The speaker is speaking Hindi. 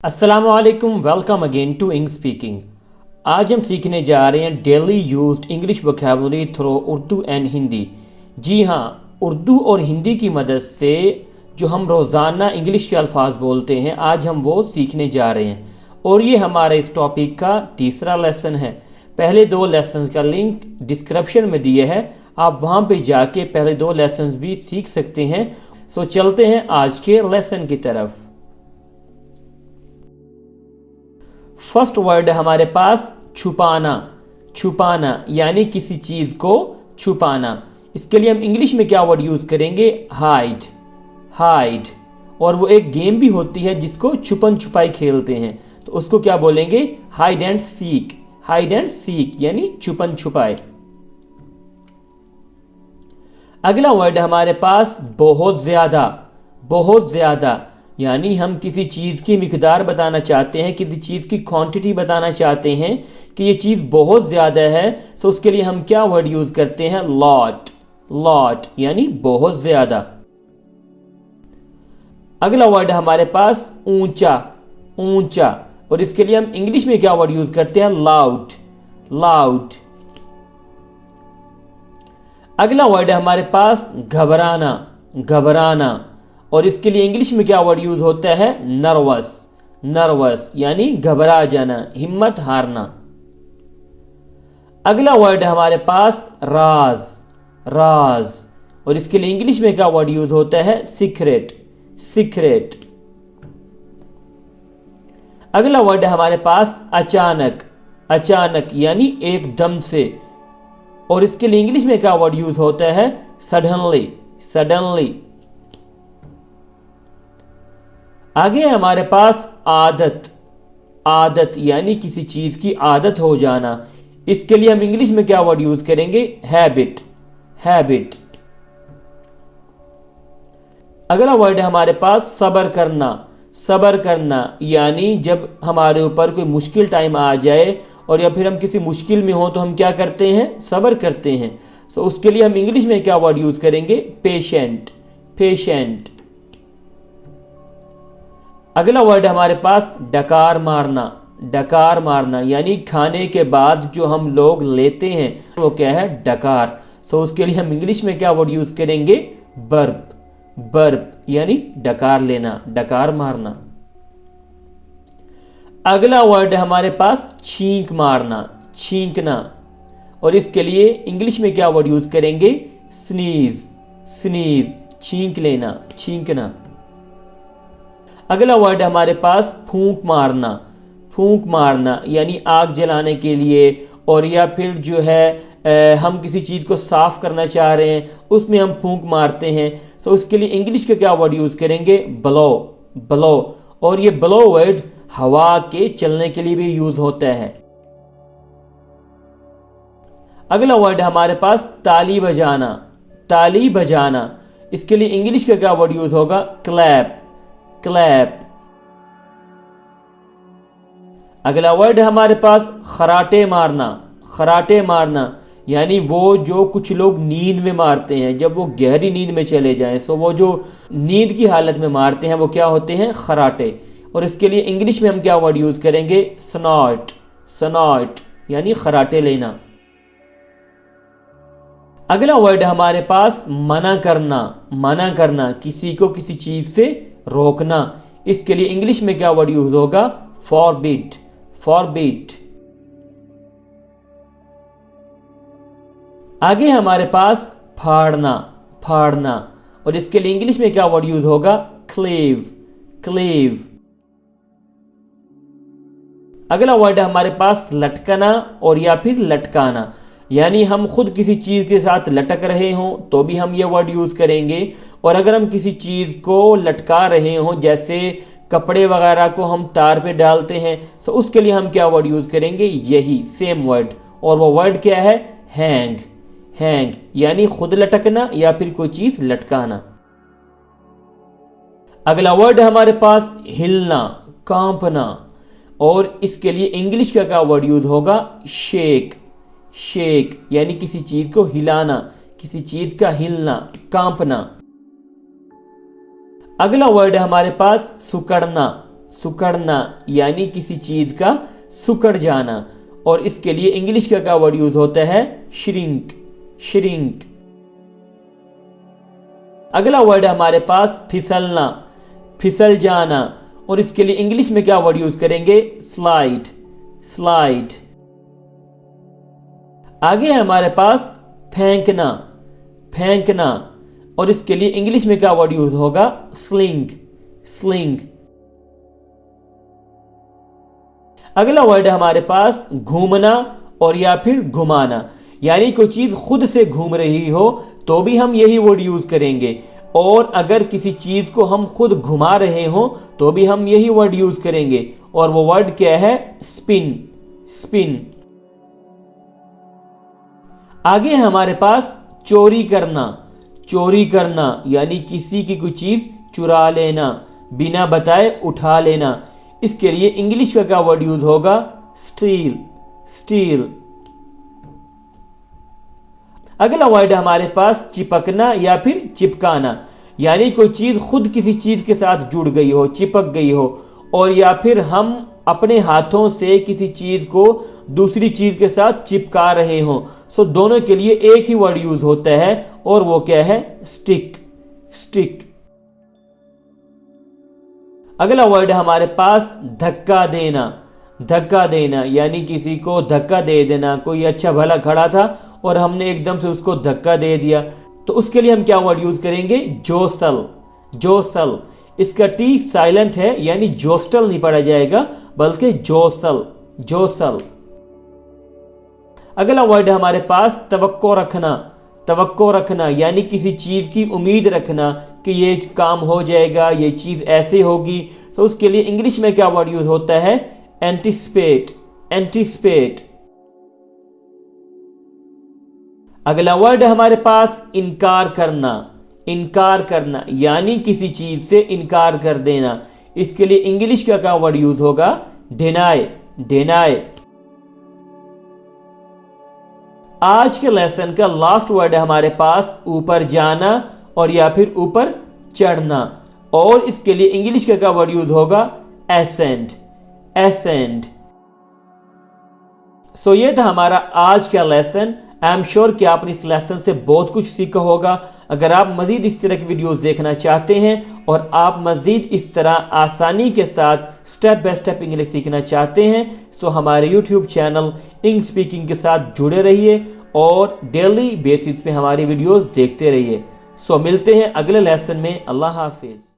अस्सलामुअलैकुम, welcome again to Eng speaking. आज हम सीखने जा रहे हैं daily used English vocabulary through Urdu and Hindi. जी हाँ, उर्दू और हिंदी की मदद से जो हम रोज़ाना इंग्लिश के अल्फाज बोलते हैं, आज हम वो सीखने जा रहे हैं और ये हमारे इस टॉपिक का तीसरा लेसन है। पहले दो लेसन्स का लिंक डिस्क्रिप्शन में दिए है, आप वहाँ पे जाके पहले दो लेसन्स भी सीख सकते हैं। सो चलते हैं आज के लेसन की तरफ। फर्स्ट वर्ड है हमारे पास छुपाना। छुपाना यानी किसी चीज को छुपाना। इसके लिए हम इंग्लिश में क्या वर्ड यूज करेंगे? हाइड। हाइड। और वो एक गेम भी होती है जिसको छुपन छुपाई खेलते हैं, तो उसको क्या बोलेंगे? Hide and seek. Hide and seek यानी छुपन छुपाई। अगला वर्ड है हमारे पास बहुत ज्यादा। बहुत ज्यादा यानी हम किसी चीज़ की मिकदार बताना चाहते हैं, किसी चीज़ की क्वांटिटी बताना चाहते हैं कि ये चीज़ बहुत ज़्यादा है, तो उसके लिए हम क्या वर्ड यूज़ करते हैं? लॉट। लॉट यानी बहुत ज़्यादा। अगला वर्ड है हमारे पास ऊंचा। ऊंचा। और इसके लिए हम इंग्लिश में क्या वर्ड यूज़ करते हैं? लाउड। लाउड। अगला वर्ड है हमारे पास घबराना। घबराना। और इसके लिए इंग्लिश में क्या वर्ड यूज होता है? नर्वस। नर्वस यानी घबरा जाना, हिम्मत हारना। अगला वर्ड है हमारे पास राज। राज। और इसके लिए इंग्लिश में क्या वर्ड यूज होता है? सीक्रेट। सीक्रेट। अगला वर्ड है हमारे पास अचानक। अचानक यानी एकदम से। और इसके लिए इंग्लिश में क्या वर्ड यूज होता है? सडनली। सडनली। आगे है हमारे पास आदत। आदत यानी किसी चीज की आदत हो जाना। इसके लिए हम इंग्लिश में क्या वर्ड यूज करेंगे? हैबिट। हैबिट। अगला वर्ड है हमारे पास सब्र करना। सब्र करना यानी जब हमारे ऊपर कोई मुश्किल टाइम आ जाए और या फिर हम किसी मुश्किल में हो तो हम क्या करते हैं? सब्र करते हैं। सो उसके लिए हम इंग्लिश में क्या वर्ड यूज करेंगे? पेशेंट। पेशेंट। अगला वर्ड है हमारे पास डकार मारना। डकार मारना यानी खाने के बाद जो हम लोग लेते हैं वो क्या है? डकार। सो उसके लिए हम इंग्लिश में क्या वर्ड यूज करेंगे? बर्प। बर्प यानी डकार लेना, डकार मारना। अगला वर्ड है हमारे पास छींक मारना। छींकना। और इसके लिए इंग्लिश में क्या वर्ड यूज करेंगे? स्नीज। स्नीज छींक लेना, छींकना। अगला वर्ड है हमारे पास फूंक मारना। फूंक मारना यानी आग जलाने के लिए और या फिर जो है हम किसी चीज़ को साफ करना चाह रहे हैं उसमें हम फूंक मारते हैं। सो उसके लिए इंग्लिश का क्या वर्ड यूज करेंगे? ब्लो। ब्लो। और ये ब्लो वर्ड हवा के चलने के लिए भी यूज होता है। अगला वर्ड है हमारे पास ताली बजाना। ताली बजाना। इसके लिए इंग्लिश का क्या वर्ड यूज होगा? क्लैप। क्लैप। अगला वर्ड है हमारे पास खराटे मारना। खराटे मारना यानी वो जो कुछ लोग नींद में मारते हैं, जब वो गहरी नींद में चले जाएं, सो वो जो नींद की हालत में मारते हैं वो क्या होते हैं? खराटे। और इसके लिए इंग्लिश में हम क्या वर्ड यूज करेंगे? स्नॉट। स्नॉट यानी खराटे लेना। अगला वर्ड है हमारे पास मना करना। मना करना किसी को किसी चीज से रोकना। इसके लिए इंग्लिश में क्या वर्ड यूज होगा? फॉरबिड। फॉरबिड। आगे हमारे पास फाड़ना। फाड़ना। और इसके लिए इंग्लिश में क्या वर्ड यूज होगा? क्लेव। क्लेव। अगला वर्ड है हमारे पास लटकना और या फिर लटकाना यानी हम खुद किसी चीज के साथ लटक रहे हों तो भी हम ये वर्ड यूज करेंगे, और अगर हम किसी चीज को लटका रहे हों जैसे कपड़े वगैरह को हम तार पे डालते हैं, तो उसके लिए हम क्या वर्ड यूज करेंगे? यही सेम वर्ड। और वो वर्ड क्या है? हैंग। हैंग यानी खुद लटकना या फिर कोई चीज लटकाना। अगला वर्ड है हमारे पास हिलना, कांपना। और इसके लिए इंग्लिश का क्या वर्ड यूज होगा? शेक। शेक यानी किसी चीज को हिलाना, किसी चीज का हिलना, कांपना। अगला वर्ड है हमारे पास सुकड़ना। सुकड़ना यानी किसी चीज का सुकड़ जाना, और इसके लिए इंग्लिश का क्या वर्ड यूज होता है? Shrink, shrink. अगला वर्ड है हमारे पास फिसलना, फिसल जाना, और इसके लिए इंग्लिश में क्या वर्ड यूज करेंगे? Slide, slide. आगे है हमारे पास फेंकना, फेंकना, और इसके लिए इंग्लिश में क्या वर्ड यूज होगा? Sling, sling. अगला वर्ड है हमारे पास घूमना और या फिर घुमाना, यानी कोई चीज खुद से घूम रही हो तो भी हम यही वर्ड यूज करेंगे, और अगर किसी चीज को हम खुद घुमा रहे हो तो भी हम यही वर्ड यूज करेंगे, और वो वर्ड क्या है? Spin, spin. आगे है हमारे पास चोरी करना, चोरी करना, यानी किसी की कोई चीज चुरा लेना, बिना बताए उठा लेना। इसके लिए इंग्लिश का क्या वर्ड यूज होगा? Steel, steel. अगला वर्ड है हमारे पास चिपकना या फिर चिपकाना, यानी कोई चीज खुद किसी चीज के साथ जुड़ गई हो, चिपक गई हो, और या फिर हम अपने हाथों से किसी चीज को दूसरी चीज के साथ चिपका रहे हो। सो दोनों के लिए एक ही वर्ड यूज होता है, और वो क्या है? Stick, stick. अगला वर्ड है हमारे पास धक्का देना, धक्का देना, यानी किसी को धक्का दे देना। कोई अच्छा भला खड़ा था और हमने एकदम से उसको धक्का दे दिया, तो उसके लिए हम क्या वर्ड यूज करेंगे? जोसल, जोसल। इसका टी साइलेंट है, यानी जोस्टल नहीं पढ़ा जाएगा बल्कि जोसल, जोसल। अगला वर्ड है हमारे पास तवक्को रखना, तवक्को रखना, यानी किसी चीज की उम्मीद रखना कि ये काम हो जाएगा, ये चीज ऐसे होगी। तो उसके लिए इंग्लिश में क्या वर्ड यूज होता है? Anticipate, anticipate. अगला वर्ड है हमारे पास इनकार करना, इनकार करना, यानी किसी चीज से इनकार कर देना। इसके लिए इंग्लिश का क्या वर्ड यूज होगा? Deny, deny. आज के लेसन का लास्ट वर्ड है हमारे पास ऊपर जाना और या फिर ऊपर चढ़ना, और इसके लिए इंग्लिश का क्या वर्ड यूज होगा? Ascend, ascend. सो ये था हमारा आज का लेसन। आई एम श्योर कि आपने इस लेसन से बहुत कुछ सीखा होगा। अगर आप मजीद इस तरह की वीडियोस देखना चाहते हैं और आप मजीद इस तरह आसानी के साथ स्टेप बाय स्टेप इंग्लिश सीखना चाहते हैं, सो हमारे यूट्यूब चैनल इंग स्पीकिंग के साथ जुड़े रहिए और डेली बेसिस पे हमारी वीडियोस देखते रहिए। सो मिलते हैं अगले लेसन में। अल्लाह हाफिज।